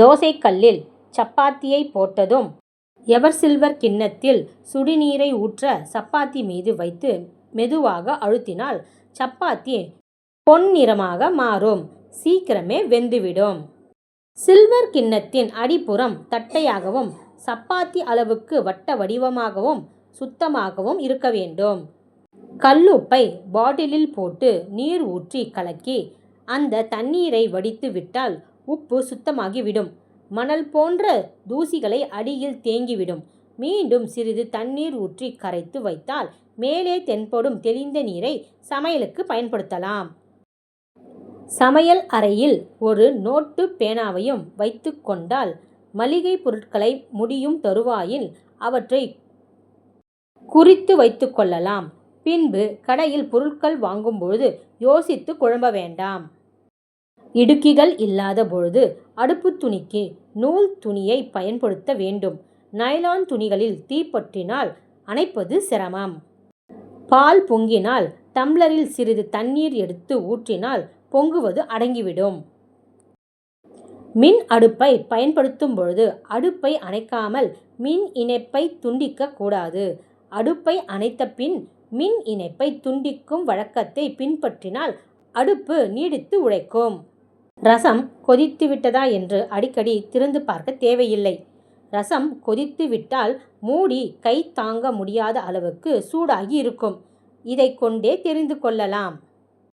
தோசைக்கல்லில் சப்பாத்தியை போட்டதும் எவர்சில்வர் கிண்ணத்தில் சுடுநீரை ஊற்ற சப்பாத்தி மீது வைத்து மெதுவாக அழுத்தினால் சப்பாத்தி பொன்னிறமாக மாறும். சீக்கிரமே வெந்துவிடும். சில்வர் கிண்ணத்தின் அடிப்புறம் தட்டையாகவும் சப்பாத்தி அளவுக்கு வட்ட வடிவமாகவும் சுத்தமாகவும் இருக்க வேண்டும். கல்லுப்பை பாட்டிலில் போட்டு நீர் ஊற்றி கலக்கி அந்த தண்ணீரை வடித்து விட்டால் உப்பு சுத்தமாகிவிடும். மணல் போன்ற தூசிகளை அடியில் தேங்கிவிடும். மீண்டும் சிறிது தண்ணீர் ஊற்றி கரைத்து வைத்தால் மேலே தென்படும் தெளிந்த நீரை சமையலுக்கு பயன்படுத்தலாம். சமையல் அறையில் ஒரு நோட்டு பேனாவையும் வைத்து கொண்டால் மளிகை பொருட்களை முடியும் தருவாயில் அவற்றை குறித்து வைத்து கொள்ளலாம். பின்பு கடையில் பொருட்கள் வாங்கும்பொழுது யோசித்து குழம்ப வேண்டாம். இடுக்கிகள் இல்லாத பொழுது அடுப்பு துணிக்கு நூல் துணியை பயன்படுத்த வேண்டும். நைலான் துணிகளில் தீப்பற்றினால் அணைப்பது சிரமம். பால் பொங்கினால் டம்ளரில் சிறிது தண்ணீர் எடுத்து ஊற்றினால் பொங்குவது அடங்கிவிடும். மின் அடுப்பை பயன்படுத்தும் பொழுது அடுப்பை அணைக்காமல் மின் இணைப்பை துண்டிக்க கூடாது. அடுப்பை அணைத்த பின் மின் இணைப்பை துண்டிக்கும் வழக்கத்தை பின்பற்றினால் அடுப்பு நீடித்து உழைக்கும். ரசம் கொதித்து விட்டதா என்று அடிக்கடி திறந்து பார்க்க தேவையில்லை. ரசம் கொதித்து விட்டால் மூடி கை தாங்க முடியாத அளவுக்கு சூடாகி இருக்கும். இதை கொண்டே தெரிந்து கொள்ளலாம்.